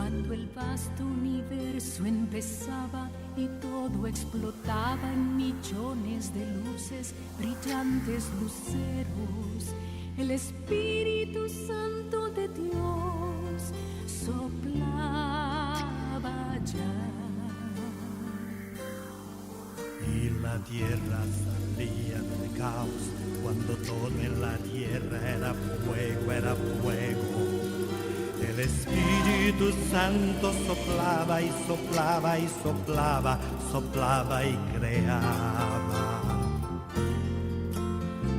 Cuando el vasto universo empezaba y todo explotaba en millones de luces, brillantes luceros, el Espíritu Santo de Dios soplaba ya. Y la tierra salía del caos, cuando todo en la tierra era fuego, era fuego. El Espíritu Santo soplaba y soplaba y soplaba, soplaba y creaba.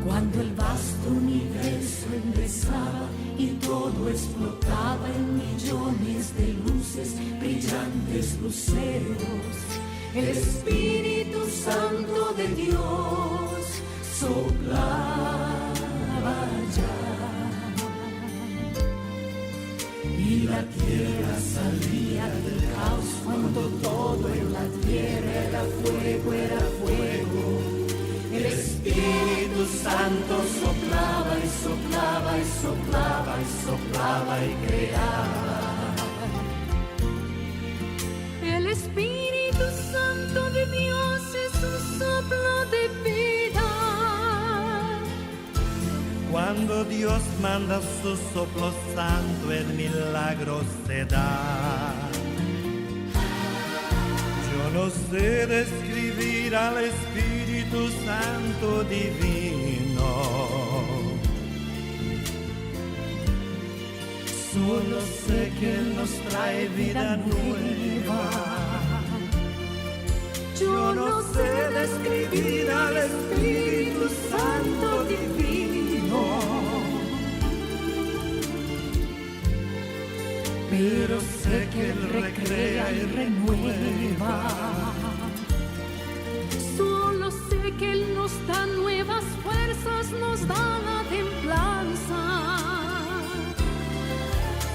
Cuando el vasto universo empezaba y todo explotaba en millones de luces, brillantes luceros, el Espíritu Santo de Dios soplaba ya. Y la tierra salía del caos cuando todo en la tierra era fuego, era fuego. El Espíritu Santo soplaba y soplaba y soplaba y soplaba y creaba. El Espíritu Santo de Dios es un soplo de vida. Cuando Dios manda su soplo santo, el milagro se da. Yo no sé describir al Espíritu Santo divino. Solo sé que Él nos trae vida nueva. Yo no sé describir al Espíritu Santo divino, pero sé que Él recrea y renueva. Solo sé que Él nos da nuevas fuerzas, nos da la templanza.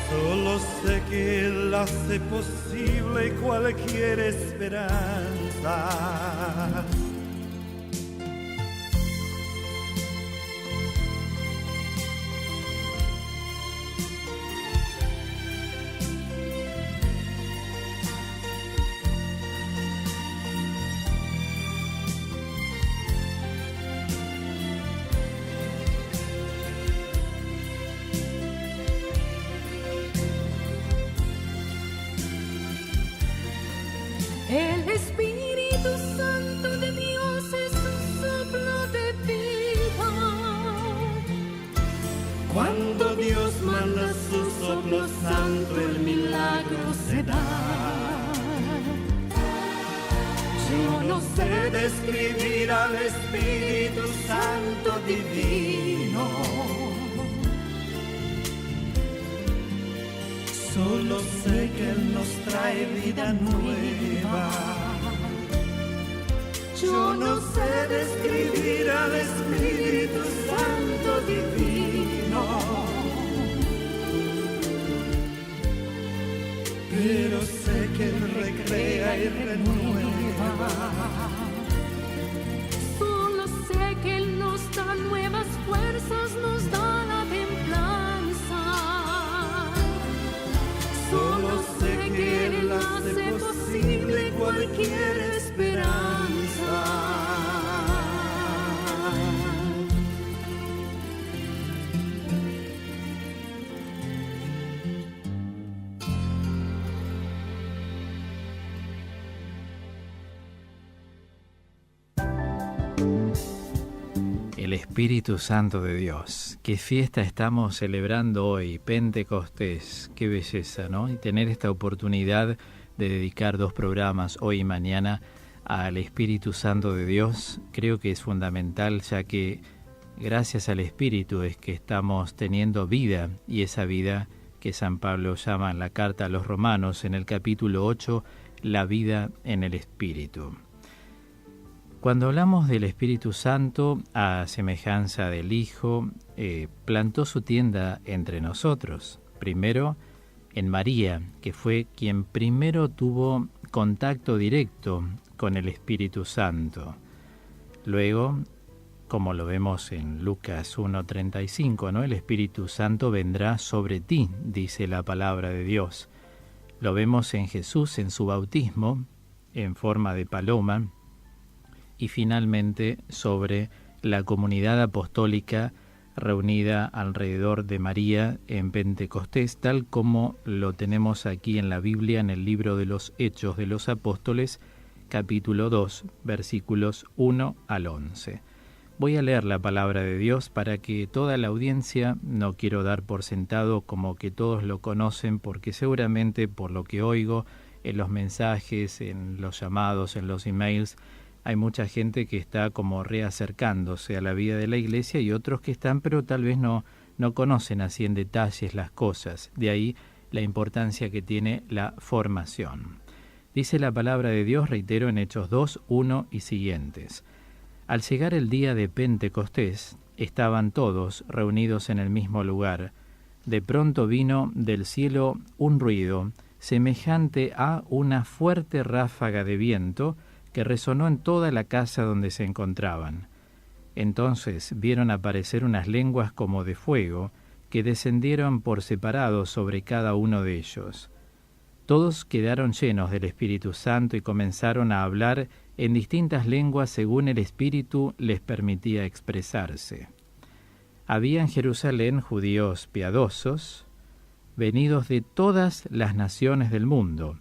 Solo sé que Él hace posible cualquier esperanza. El Espíritu Santo de Dios es un soplo de vida. Cuando Dios manda su soplo santo, el milagro se da. Yo no sé describir al Espíritu Santo divino. Solo sé que Él nos trae vida nueva. Yo no sé describir al Espíritu Santo divino, pero sé que Él recrea y renueva. Solo sé que Él nos da nuevas fuerzas, nos da la templanza. Solo sé que Él hace posible cualquier esperanza. El Espíritu Santo de Dios. Qué fiesta estamos celebrando hoy, Pentecostés. Qué belleza, ¿no? Y tener esta oportunidad de dedicar 2 programas, hoy y mañana, al Espíritu Santo de Dios, creo que es fundamental, ya que gracias al Espíritu es que estamos teniendo vida, y esa vida que San Pablo llama en la carta a los Romanos, en el capítulo 8, la vida en el Espíritu. Cuando hablamos del Espíritu Santo, a semejanza del Hijo, plantó su tienda entre nosotros. Primero, en María, que fue quien primero tuvo contacto directo con el Espíritu Santo. Luego, como lo vemos en Lucas 1:35, ¿no? El Espíritu Santo vendrá sobre ti, dice la palabra de Dios. Lo vemos en Jesús en su bautismo, en forma de paloma, y finalmente sobre la comunidad apostólica reunida alrededor de María en Pentecostés, tal como lo tenemos aquí en la Biblia, en el libro de los Hechos de los Apóstoles, capítulo 2, versículos 1 al 11. Voy a leer la palabra de Dios para que toda la audiencia, no quiero dar por sentado como que todos lo conocen, porque seguramente por lo que oigo en los mensajes, en los llamados, en los emails, hay mucha gente que está como reacercándose a la vida de la iglesia y otros que están, pero tal vez no conocen así en detalles las cosas. De ahí la importancia que tiene la formación. Dice la palabra de Dios, reitero, en Hechos 2, 1 y siguientes. Al llegar el día de Pentecostés, estaban todos reunidos en el mismo lugar. De pronto vino del cielo un ruido semejante a una fuerte ráfaga de viento que resonó en toda la casa donde se encontraban. Entonces vieron aparecer unas lenguas como de fuego que descendieron por separado sobre cada uno de ellos. Todos quedaron llenos del Espíritu Santo y comenzaron a hablar en distintas lenguas según el Espíritu les permitía expresarse. Había en Jerusalén judíos piadosos, venidos de todas las naciones del mundo.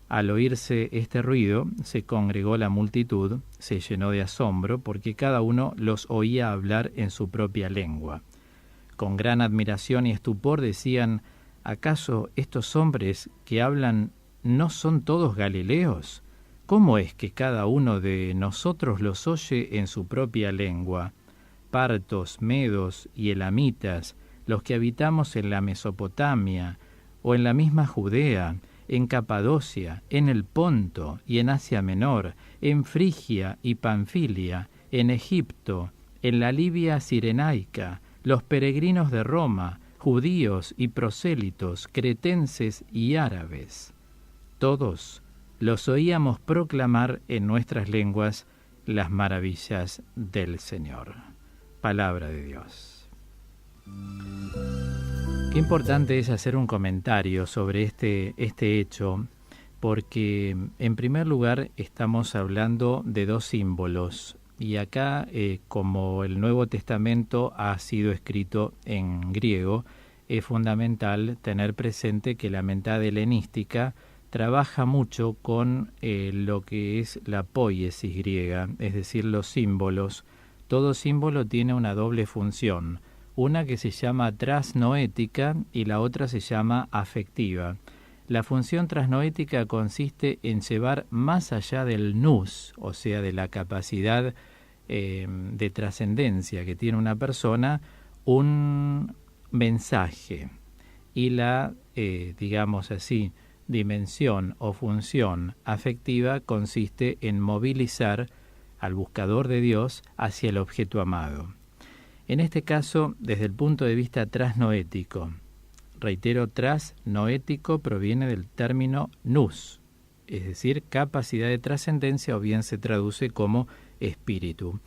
Al oírse este ruido, se congregó la multitud, se llenó de asombro, porque cada uno los oía hablar en su propia lengua. Con gran admiración y estupor decían: ¿acaso estos hombres que hablan no son todos galileos? ¿Cómo es que cada uno de nosotros los oye en su propia lengua? Partos, medos y elamitas, los que habitamos en la Mesopotamia o en la misma Judea, en Capadocia, en el Ponto y en Asia Menor, en Frigia y Panfilia, en Egipto, en la Libia cirenaica, los peregrinos de Roma, judíos y prosélitos, cretenses y árabes. Todos los oíamos proclamar en nuestras lenguas las maravillas del Señor. Palabra de Dios. Qué importante es hacer un comentario sobre este hecho, porque en primer lugar estamos hablando de dos símbolos, y acá como el Nuevo Testamento ha sido escrito en griego, es fundamental tener presente que la mentalidad helenística trabaja mucho con lo que es la poiesis griega, es decir, los símbolos. Todo símbolo tiene una doble función, una que se llama trasnoética y la otra se llama afectiva. La función trasnoética consiste en llevar más allá del nous, o sea, de la capacidad de trascendencia que tiene una persona, un mensaje. Y la, digamos así, dimensión o función afectiva consiste en movilizar al buscador de Dios hacia el objeto amado. En este caso, desde el punto de vista trasnoético, reitero, trasnoético proviene del término nous, es decir, capacidad de trascendencia, o bien se traduce como espíritu.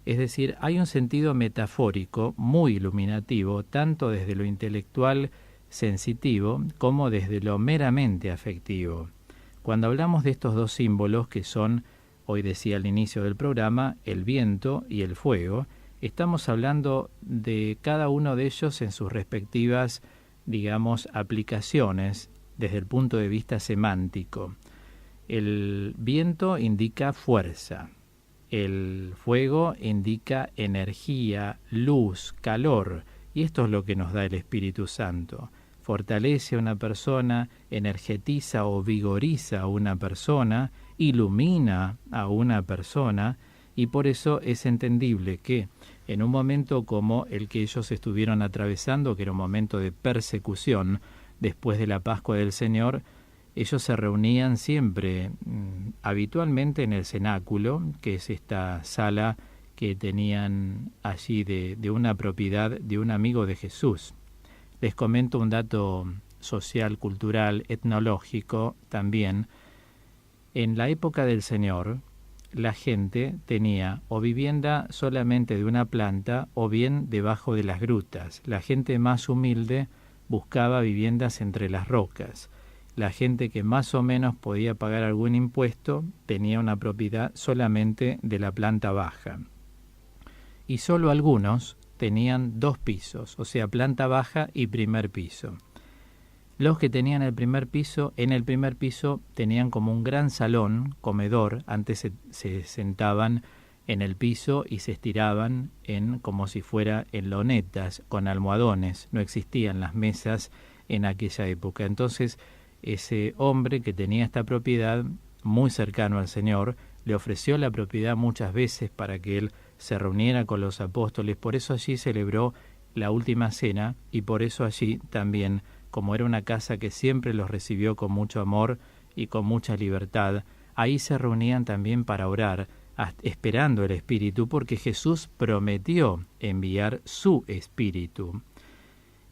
Es decir, hay un sentido metafórico muy iluminativo, tanto desde lo intelectual sensitivo como desde lo meramente afectivo. Cuando hablamos de estos dos símbolos que son, hoy decía al inicio del programa, el viento y el fuego, estamos hablando de cada uno de ellos en sus respectivas, digamos, aplicaciones desde el punto de vista semántico. El viento indica fuerza, el fuego indica energía, luz, calor, y esto es lo que nos da el Espíritu Santo. Fortalece a una persona, energetiza o vigoriza a una persona, ilumina a una persona, y por eso es entendible que en un momento como el que ellos estuvieron atravesando, que era un momento de persecución después de la Pascua del Señor, ellos se reunían siempre, habitualmente en el cenáculo, que es esta sala que tenían allí de una propiedad de un amigo de Jesús. Les comento un dato social, cultural, etnológico también. En la época del Señor, la gente tenía o vivienda solamente de una planta o bien debajo de las grutas. La gente más humilde buscaba viviendas entre las rocas. la gente que más o menos podía pagar algún impuesto tenía una propiedad solamente de la planta baja. Y solo algunos tenían 2 pisos, o sea, planta baja y primer piso. Los que tenían el primer piso, en el primer piso tenían como un gran salón, comedor. Antes se sentaban en el piso y se estiraban como si fuera en lonetas, con almohadones. No existían las mesas en aquella época. Entonces, ese hombre que tenía esta propiedad, muy cercano al Señor, le ofreció la propiedad muchas veces para que él se reuniera con los apóstoles. Por eso allí celebró la última cena, y por eso allí también, como era una casa que siempre los recibió con mucho amor y con mucha libertad, ahí se reunían también para orar, esperando el Espíritu, porque Jesús prometió enviar su Espíritu.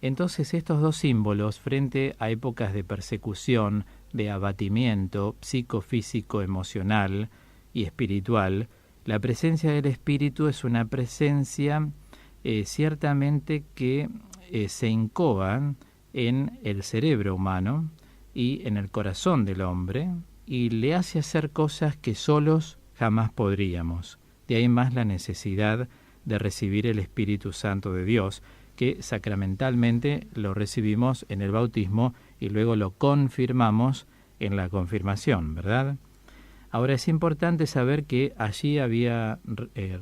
Entonces estos 2 símbolos, frente a épocas de persecución, de abatimiento psicofísico, emocional y espiritual, la presencia del Espíritu es una presencia ciertamente que se incoa en el cerebro humano y en el corazón del hombre, y le hace hacer cosas que solos jamás podríamos. De ahí más la necesidad de recibir el Espíritu Santo de Dios, que sacramentalmente lo recibimos en el bautismo y luego lo confirmamos en la confirmación, ¿verdad? Ahora es importante saber que allí había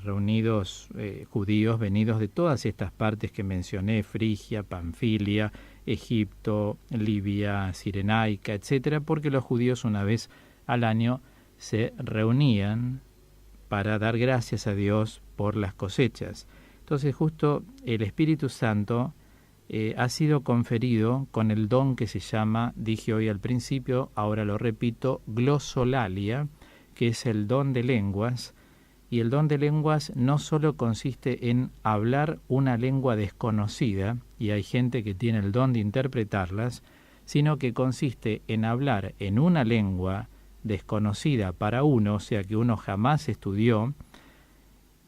reunidos judíos venidos de todas estas partes que mencioné: Frigia, Panfilia, Egipto, Libia, Cirenaica, etcétera, porque los judíos una vez al año se reunían para dar gracias a Dios por las cosechas. Entonces justo el Espíritu Santo ha sido conferido con el don que se llama, dije hoy al principio, ahora lo repito, glosolalia, que es el don de lenguas. Y el don de lenguas no solo consiste en hablar una lengua desconocida, y hay gente que tiene el don de interpretarlas, sino que consiste en hablar en una lengua desconocida para uno, o sea, que uno jamás estudió,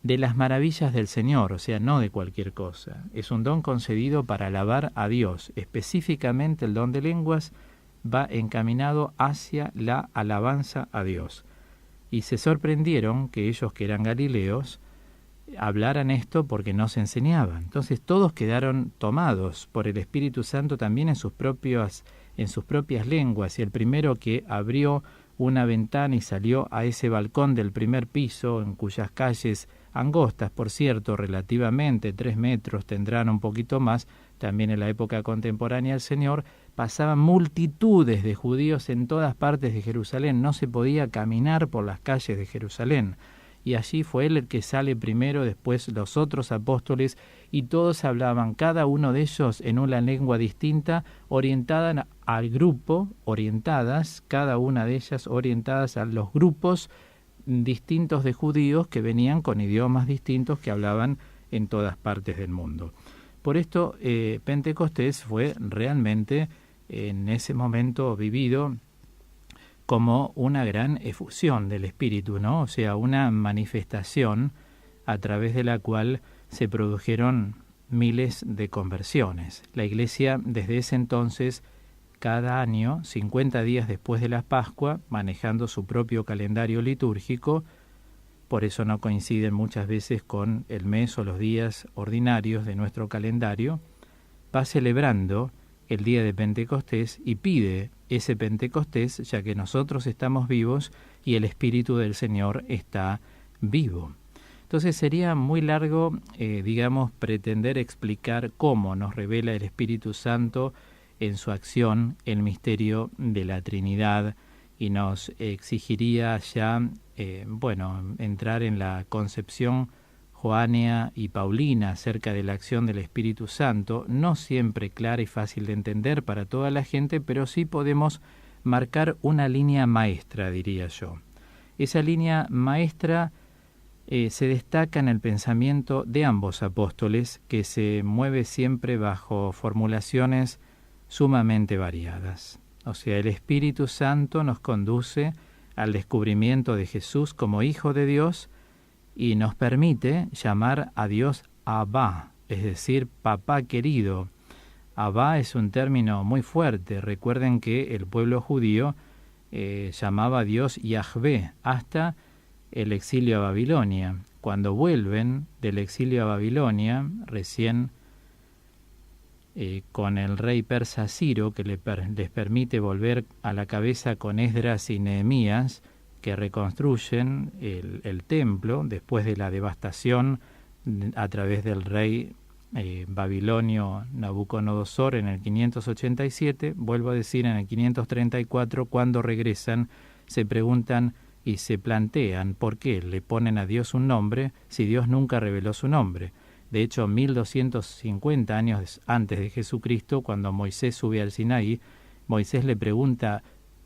de las maravillas del Señor, o sea, no de cualquier cosa. Es un don concedido para alabar a Dios. Específicamente el don de lenguas va encaminado hacia la alabanza a Dios. Y se sorprendieron que ellos, que eran galileos, hablaran esto porque no se enseñaba. Entonces todos quedaron tomados por el Espíritu Santo también en sus propias lenguas, y el primero que abrió una ventana y salió a ese balcón del primer piso, en cuyas calles, angostas por cierto, relativamente 3 metros, tendrán un poquito más, también en la época contemporánea del Señor, pasaban multitudes de judíos en todas partes de Jerusalén, no se podía caminar por las calles de Jerusalén, y allí fue él el que sale primero, después los otros apóstoles, y todos hablaban, cada uno de ellos en una lengua distinta, orientada al grupo, cada una de ellas orientadas a los grupos distintos de judíos que venían con idiomas distintos que hablaban en todas partes del mundo. Por esto Pentecostés fue realmente en ese momento vivido como una gran efusión del Espíritu, ¿no? O sea, una manifestación a través de la cual se produjeron miles de conversiones. La Iglesia desde ese entonces, cada año, 50 días después de la Pascua, manejando su propio calendario litúrgico, por eso no coinciden muchas veces con el mes o los días ordinarios de nuestro calendario, va celebrando el día de Pentecostés y pide ese Pentecostés, ya que nosotros estamos vivos y el Espíritu del Señor está vivo. Entonces sería muy largo, pretender explicar cómo nos revela el Espíritu Santo en su acción el misterio de la Trinidad, y nos exigiría ya, entrar en la concepción joánea y paulina acerca de la acción del Espíritu Santo, no siempre clara y fácil de entender para toda la gente, pero sí podemos marcar una línea maestra, diría yo. Esa línea maestra se destaca en el pensamiento de ambos apóstoles, que se mueve siempre bajo formulaciones sumamente variadas. O sea, el Espíritu Santo nos conduce al descubrimiento de Jesús como Hijo de Dios y nos permite llamar a Dios Abba, es decir, Papá querido, Abba es un término muy fuerte. Recuerden que el pueblo judío llamaba a Dios Yahvé hasta el exilio a Babilonia. Cuando vuelven del exilio a Babilonia, recién con el rey persa Ciro, que les permite volver a la cabeza con Esdras y Nehemías, que reconstruyen el templo después de la devastación a través del rey babilonio Nabucodonosor en el 587, vuelvo a decir, en el 534, cuando regresan, se preguntan y se plantean por qué le ponen a Dios un nombre si Dios nunca reveló su nombre. De hecho, 1250 años antes de Jesucristo, cuando Moisés sube al Sinaí, Moisés le pregunta,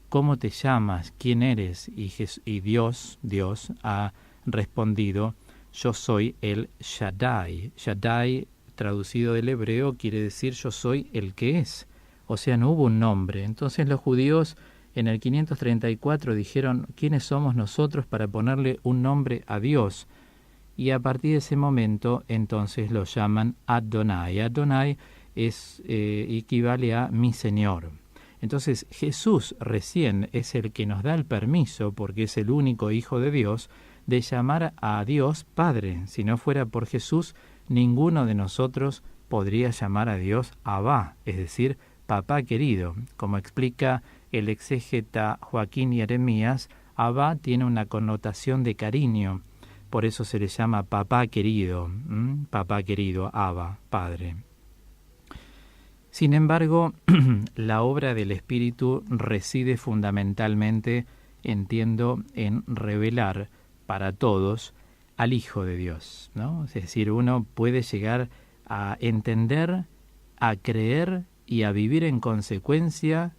¿cómo te llamas? ¿Quién eres? Y Dios ha respondido, yo soy el Shaddai. Shaddai, traducido del hebreo, quiere decir yo soy el que es. O sea, no hubo un nombre. Entonces los judíos en el 534 dijeron, ¿quiénes somos nosotros para ponerle un nombre a Dios? Y a partir de ese momento, entonces lo llaman Adonai. Adonai equivale a mi Señor. Entonces Jesús recién es el que nos da el permiso, porque es el único Hijo de Dios, de llamar a Dios Padre. Si no fuera por Jesús, ninguno de nosotros podría llamar a Dios Abba, es decir, papá querido. Como explica el exégeta Joaquín Jeremías, Abba tiene una connotación de cariño, por eso se le llama papá querido, Abba, Padre. Sin embargo, la obra del Espíritu reside fundamentalmente, entiendo, en revelar para todos al Hijo de Dios, ¿no? Es decir, uno puede llegar a entender, a creer y a vivir en consecuencia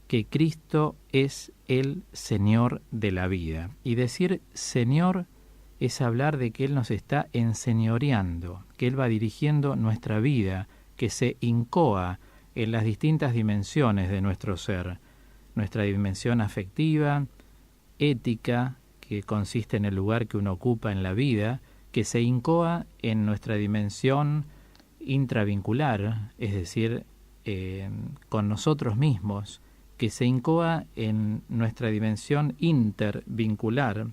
que Cristo es el Señor de la vida. Y decir Señor es hablar de que Él nos está enseñoreando, que Él va dirigiendo nuestra vida, que se incoa en las distintas dimensiones de nuestro ser. Nuestra dimensión afectiva, ética, que consiste en el lugar que uno ocupa en la vida, que se incoa en nuestra dimensión intravincular, es decir, con nosotros mismos, que se incoa en nuestra dimensión intervincular.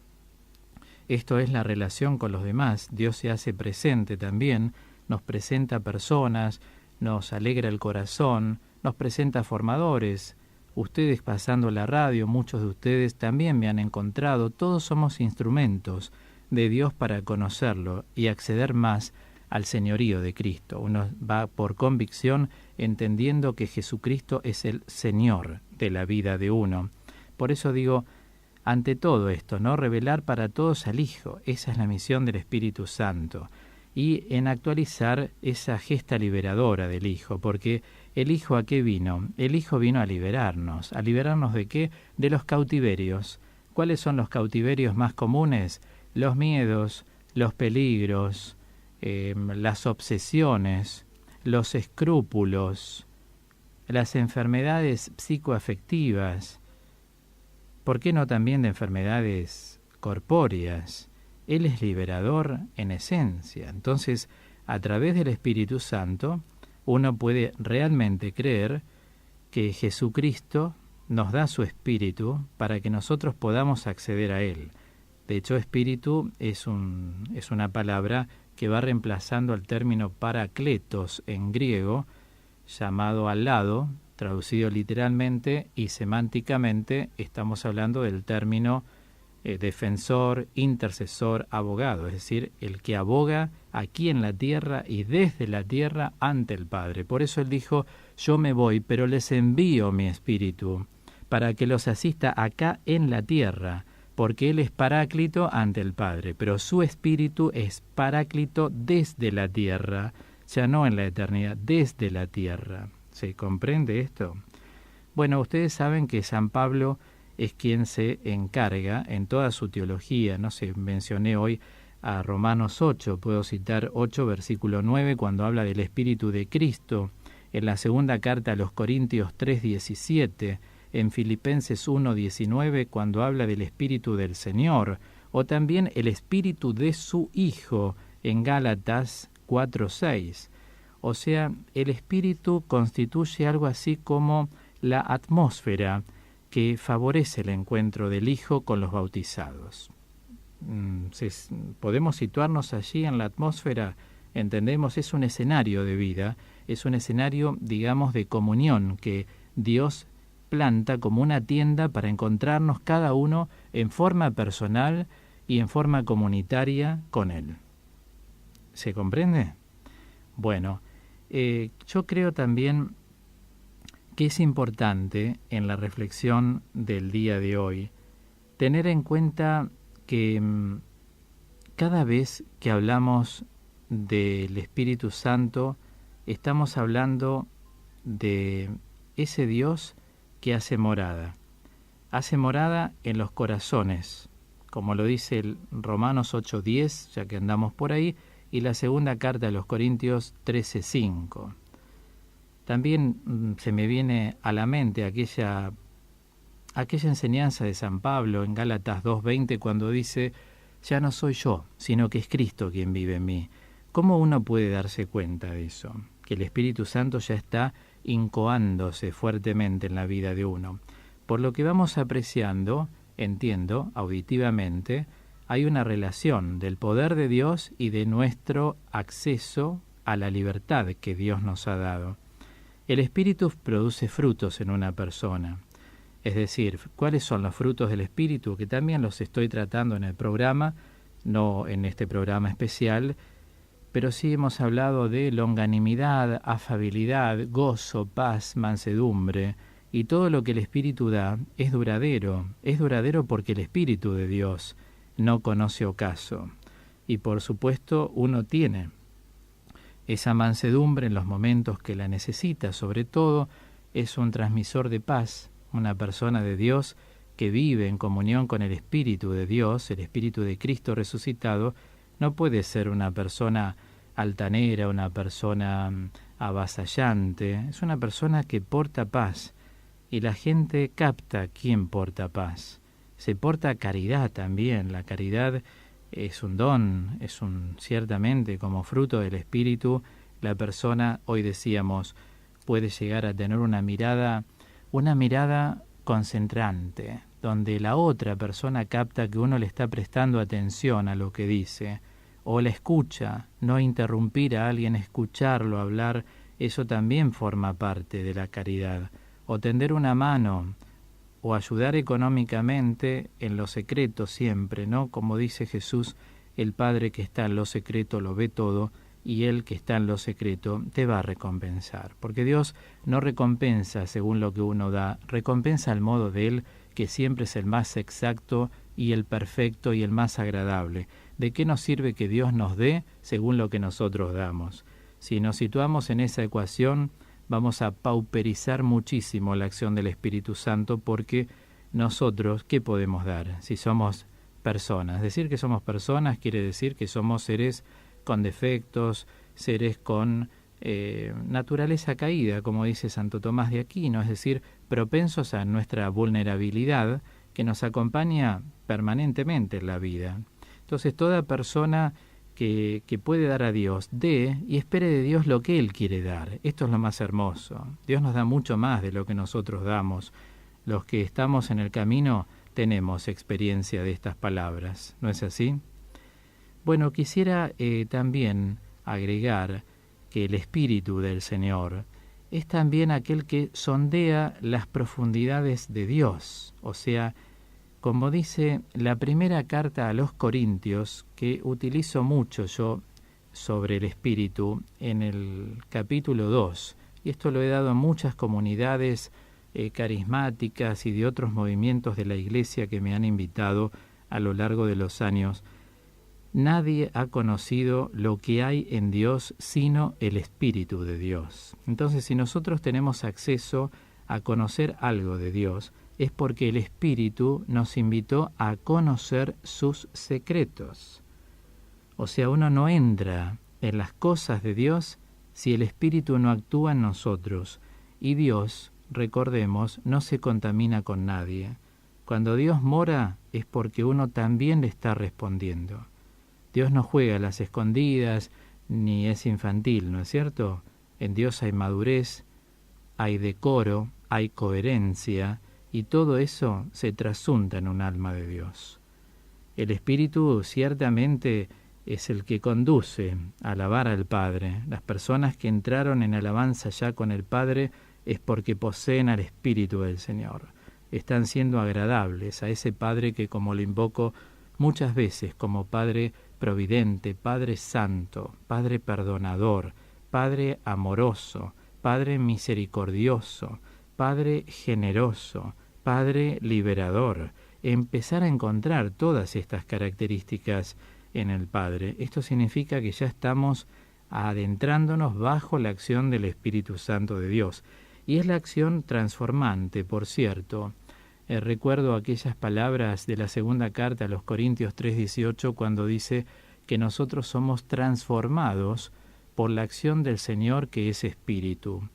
Esto es la relación con los demás. Dios se hace presente también, nos presenta personas, nos alegra el corazón, nos presenta formadores. Ustedes pasando la radio, muchos de ustedes también me han encontrado. Todos somos instrumentos de Dios para conocerlo y acceder más al señorío de Cristo. Uno va por convicción entendiendo que Jesucristo es el Señor de la vida de uno. Por eso digo, ante todo esto, ¿no? Revelar para todos al Hijo. Esa es la misión del Espíritu Santo. Y en actualizar esa gesta liberadora del Hijo, porque ¿el Hijo a qué vino? El Hijo vino a liberarnos. ¿A liberarnos de qué? De los cautiverios. ¿Cuáles son los cautiverios más comunes? Los miedos, los peligros, las obsesiones, los escrúpulos, las enfermedades psicoafectivas. ¿Por qué no también de enfermedades corpóreas? Él es liberador en esencia. Entonces, a través del Espíritu Santo, uno puede realmente creer que Jesucristo nos da su Espíritu para que nosotros podamos acceder a Él. De hecho, Espíritu es una palabra que va reemplazando al término parakletos en griego, llamado al lado, traducido literalmente y semánticamente, estamos hablando del término defensor, intercesor, abogado, es decir, el que aboga aquí en la tierra y desde la tierra ante el Padre. Por eso Él dijo, yo me voy, pero les envío mi Espíritu, para que los asista acá en la tierra, porque Él es paráclito ante el Padre, pero su Espíritu es paráclito desde la tierra, ya no en la eternidad, desde la tierra. ¿Se comprende esto? Bueno, ustedes saben que San Pablo es quien se encarga en toda su teología, no sé, mencioné hoy a Romanos 8, puedo citar 8, versículo 9, cuando habla del Espíritu de Cristo, en la segunda carta a los Corintios 3:17, en Filipenses 1:19, cuando habla del Espíritu del Señor, o también el Espíritu de su Hijo, en Gálatas 4:6. O sea, el Espíritu constituye algo así como la atmósfera que favorece el encuentro del Hijo con los bautizados. Podemos situarnos allí en la atmósfera, entendemos, es un escenario de vida, es un escenario, digamos, de comunión que Dios planta como una tienda para encontrarnos cada uno en forma personal y en forma comunitaria con Él. ¿Se comprende? Bueno, yo creo también que es importante en la reflexión del día de hoy tener en cuenta que cada vez que hablamos del Espíritu Santo estamos hablando de ese Dios que hace morada en los corazones, como lo dice el Romanos 8:10, ya que andamos por ahí, y la segunda carta de los Corintios 13:5. También se me viene a la mente aquella enseñanza de San Pablo en Gálatas 2:20 cuando dice: ya no soy yo, sino que es Cristo quien vive en mí. ¿Cómo uno puede darse cuenta de eso? Que el Espíritu Santo ya está incoándose fuertemente en la vida de uno. Por lo que vamos apreciando, entiendo, auditivamente, hay una relación del poder de Dios y de nuestro acceso a la libertad que Dios nos ha dado. El Espíritu produce frutos en una persona. Es decir, ¿cuáles son los frutos del Espíritu? Que también los estoy tratando en el programa, no en este programa especial, pero sí hemos hablado de longanimidad, afabilidad, gozo, paz, mansedumbre, y todo lo que el Espíritu da es duradero porque el Espíritu de Dios no conoce ocaso. Y por supuesto uno tiene esa mansedumbre en los momentos que la necesita, sobre todo es un transmisor de paz, una persona de Dios que vive en comunión con el Espíritu de Dios, el Espíritu de Cristo resucitado. No puede ser una persona altanera, una persona avasallante, es una persona que porta paz, y la gente capta quién porta paz. Se porta caridad también, la caridad es un don, ciertamente como fruto del Espíritu, la persona, hoy decíamos, puede llegar a tener una mirada concentrante, donde la otra persona capta que uno le está prestando atención a lo que dice, o la escucha. No interrumpir a alguien, escucharlo hablar, eso también forma parte de la caridad. O tender una mano, o ayudar económicamente en lo secreto siempre, ¿no? Como dice Jesús, el Padre que está en lo secreto lo ve todo, y Él que está en lo secreto te va a recompensar. Porque Dios no recompensa según lo que uno da, recompensa al modo de Él, que siempre es el más exacto y el perfecto y el más agradable. ¿De qué nos sirve que Dios nos dé según lo que nosotros damos? Si nos situamos en esa ecuación, vamos a pauperizar muchísimo la acción del Espíritu Santo, porque nosotros, ¿qué podemos dar si somos personas? Decir que somos personas quiere decir que somos seres con defectos, seres con naturaleza caída, como dice Santo Tomás de Aquino, es decir, propensos a nuestra vulnerabilidad que nos acompaña permanentemente en la vida. Entonces, toda persona que puede dar a Dios, dé y espere de Dios lo que Él quiere dar. Esto es lo más hermoso. Dios nos da mucho más de lo que nosotros damos. Los que estamos en el camino tenemos experiencia de estas palabras, ¿no es así? Bueno, quisiera también agregar que el Espíritu del Señor es también aquel que sondea las profundidades de Dios. O sea, como dice la primera carta a los Corintios, que utilizo mucho yo sobre el Espíritu en el capítulo 2, y esto lo he dado a muchas comunidades carismáticas y de otros movimientos de la Iglesia que me han invitado a lo largo de los años. Nadie ha conocido lo que hay en Dios sino el Espíritu de Dios. Entonces, si nosotros tenemos acceso a conocer algo de Dios, es porque el Espíritu nos invitó a conocer sus secretos. O sea, uno no entra en las cosas de Dios si el Espíritu no actúa en nosotros. Y Dios, recordemos, no se contamina con nadie. Cuando Dios mora es porque uno también le está respondiendo. Dios no juega a las escondidas ni es infantil, ¿no es cierto? En Dios hay madurez, hay decoro, hay coherencia, y todo eso se trasunta en un alma de Dios. El Espíritu ciertamente es el que conduce a alabar al Padre. Las personas que entraron en alabanza ya con el Padre es porque poseen al Espíritu del Señor. Están siendo agradables a ese Padre que, como lo invoco muchas veces, como Padre providente, Padre santo, Padre perdonador, Padre amoroso, Padre misericordioso, Padre generoso, Padre liberador. Empezar a encontrar todas estas características en el Padre. Esto significa que ya estamos adentrándonos bajo la acción del Espíritu Santo de Dios. Y es la acción transformante, por cierto. Recuerdo aquellas palabras de la segunda carta a los Corintios 3:18 cuando dice que nosotros somos transformados por la acción del Señor que es Espíritu.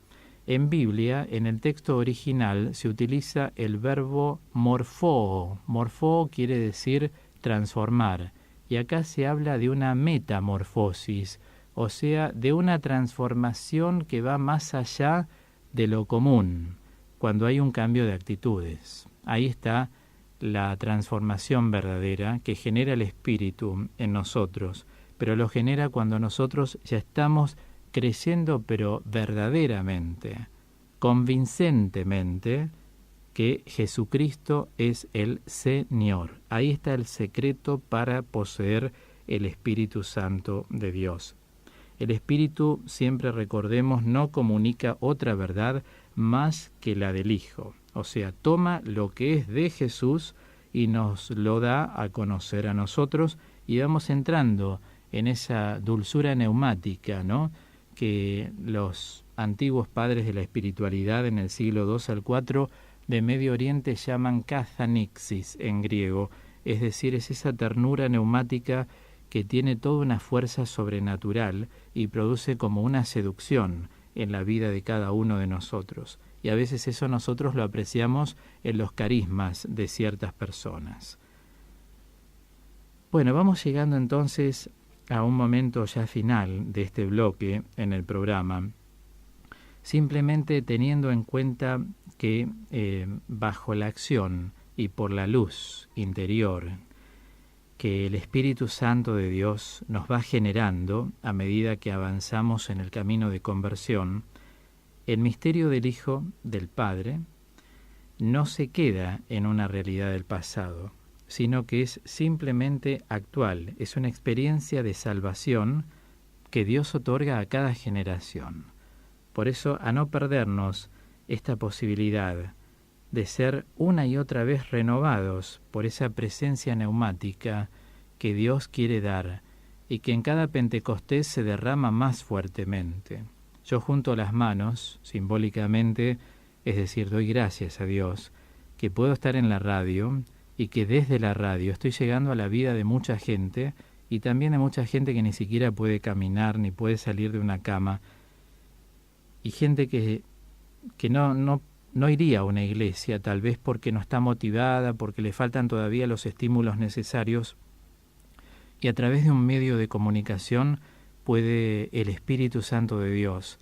En Biblia, en el texto original, se utiliza el verbo morfoo. Morfoo quiere decir transformar. Y acá se habla de una metamorfosis, o sea, de una transformación que va más allá de lo común, cuando hay un cambio de actitudes. Ahí está la transformación verdadera que genera el Espíritu en nosotros, pero lo genera cuando nosotros ya estamos creyendo, pero verdaderamente, convincentemente, que Jesucristo es el Señor. Ahí está el secreto para poseer el Espíritu Santo de Dios. El Espíritu, siempre recordemos, no comunica otra verdad más que la del Hijo. O sea, toma lo que es de Jesús y nos lo da a conocer a nosotros, y vamos entrando en esa dulzura neumática, ¿no?, que los antiguos padres de la espiritualidad en el siglo II al IV de Medio Oriente llaman kathanixis en griego, es decir, es esa ternura neumática que tiene toda una fuerza sobrenatural y produce como una seducción en la vida de cada uno de nosotros. Y a veces eso nosotros lo apreciamos en los carismas de ciertas personas. Bueno, vamos llegando entonces a un momento ya final de este bloque en el programa, simplemente teniendo en cuenta que bajo la acción y por la luz interior que el Espíritu Santo de Dios nos va generando a medida que avanzamos en el camino de conversión, el misterio del Hijo del Padre no se queda en una realidad del pasado, sino que es simplemente actual, es una experiencia de salvación que Dios otorga a cada generación. Por eso, a no perdernos esta posibilidad de ser una y otra vez renovados por esa presencia neumática que Dios quiere dar y que en cada Pentecostés se derrama más fuertemente. Yo junto las manos, simbólicamente, es decir, doy gracias a Dios que puedo estar en la radio y que desde la radio estoy llegando a la vida de mucha gente y también de mucha gente que ni siquiera puede caminar ni puede salir de una cama, y gente que no iría a una iglesia, tal vez porque no está motivada, porque le faltan todavía los estímulos necesarios, y a través de un medio de comunicación puede el Espíritu Santo de Dios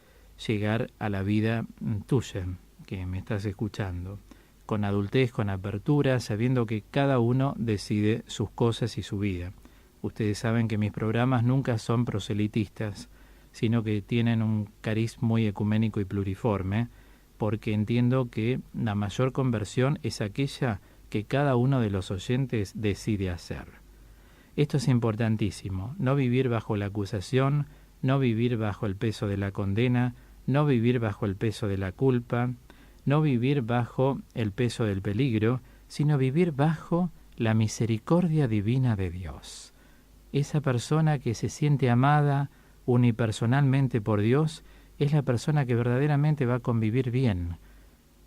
llegar a la vida tuya, que me estás escuchando, con adultez, con apertura, sabiendo que cada uno decide sus cosas y su vida. Ustedes saben que mis programas nunca son proselitistas, sino que tienen un cariz muy ecuménico y pluriforme, porque entiendo que la mayor conversión es aquella que cada uno de los oyentes decide hacer. Esto es importantísimo, no vivir bajo la acusación, no vivir bajo el peso de la condena, no vivir bajo el peso de la culpa, no vivir bajo el peso del peligro, sino vivir bajo la misericordia divina de Dios. Esa persona que se siente amada unipersonalmente por Dios es la persona que verdaderamente va a convivir bien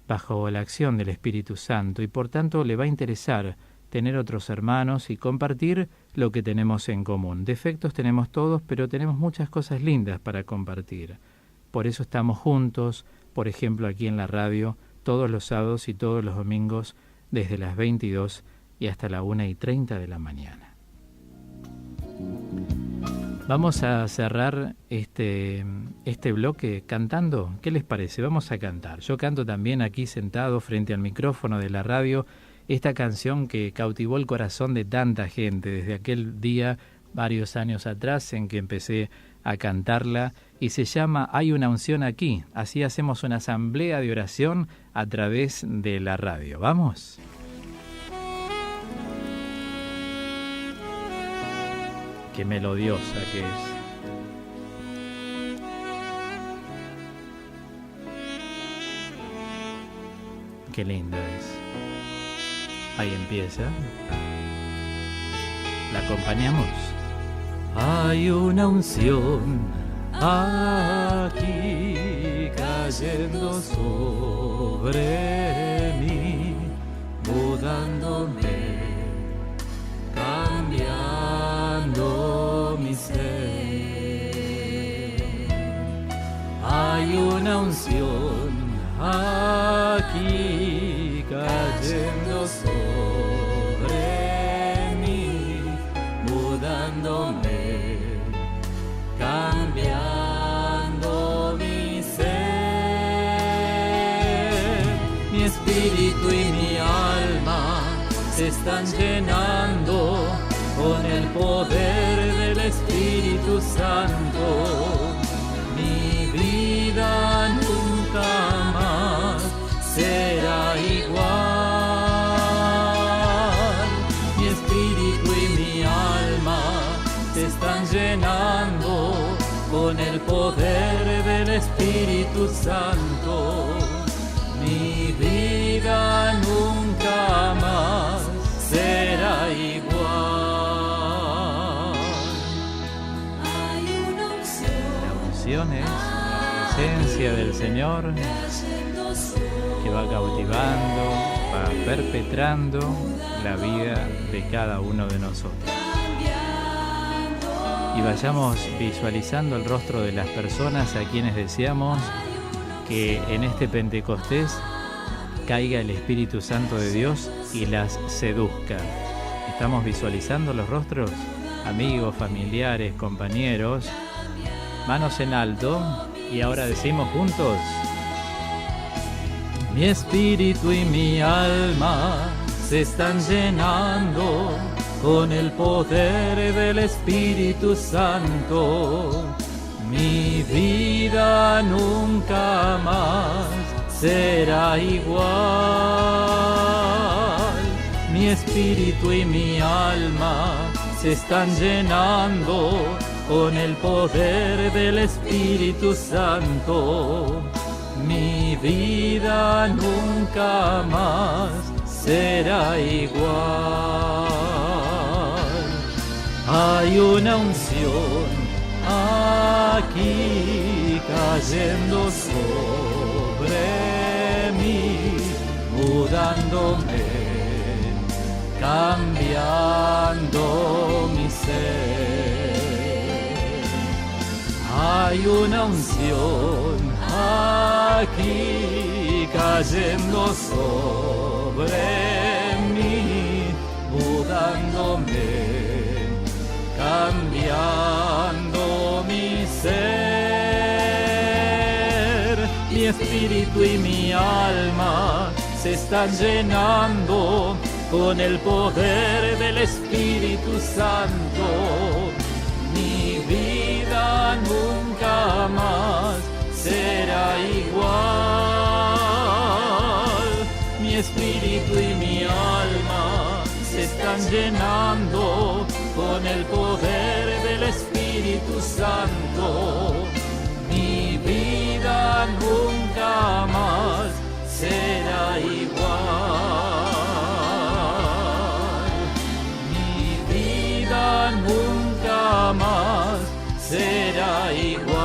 bajo la acción del Espíritu Santo, y por tanto le va a interesar tener otros hermanos y compartir lo que tenemos en común. Defectos tenemos todos, pero tenemos muchas cosas lindas para compartir. Por eso estamos juntos, por ejemplo, aquí en la radio, todos los sábados y todos los domingos, desde las 22 y hasta la 1:30 de la mañana. Vamos a cerrar este bloque cantando. ¿Qué les parece? Vamos a cantar. Yo canto también aquí sentado frente al micrófono de la radio esta canción que cautivó el corazón de tanta gente desde aquel día, varios años atrás, en que empecé a cantarla, y se llama Hay una unción aquí. Así hacemos una asamblea de oración a través de la radio. ¿Vamos? Qué melodiosa que es. Qué linda es. Ahí empieza. ¿La acompañamos? Hay una unción aquí cayendo sobre mí, mudándome, cambiando mi ser. Hay una unción aquí cayendo sobre mí, mudándome, cambiando mi ser. Mi espíritu y mi alma se están llenando con el poder del Espíritu Santo. Mi vida nunca más será igual. Mi espíritu y mi alma se están llenando con el poder del Espíritu Santo. Mi vida nunca más será igual. Hay una unción. La unción es la presencia del Señor que va cautivando, va perpetrando la vida de cada uno de nosotros. Y vayamos visualizando el rostro de las personas a quienes deseamos que en este Pentecostés caiga el Espíritu Santo de Dios y las seduzca. ¿Estamos visualizando los rostros? Amigos, familiares, compañeros, manos en alto, y ahora decimos juntos: mi espíritu y mi alma se están llenando con el poder del Espíritu Santo. Mi vida nunca más será igual. Mi espíritu y mi alma se están llenando con el poder del Espíritu Santo. Mi vida nunca más será igual. Hay una unción aquí cayendo sobre mí, mudándome, cambiando mi ser. Hay una unción aquí cayendo sobre mí, mudándome, cambiando mi ser. Mi espíritu y mi alma se están llenando con el poder del Espíritu Santo. Mi vida nunca más será igual. Mi espíritu y mi alma se están llenando con el poder del Espíritu Santo. Mi vida nunca más será igual. Mi vida nunca más será igual.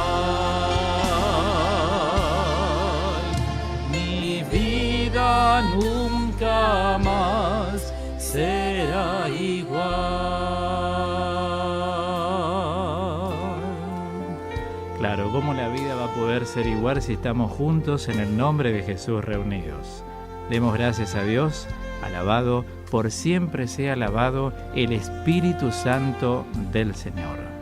Mi vida nunca más será igual. Claro, ¿cómo la vida va a poder ser igual si estamos juntos en el nombre de Jesús reunidos? Demos gracias a Dios. Alabado, por siempre sea alabado el Espíritu Santo del Señor.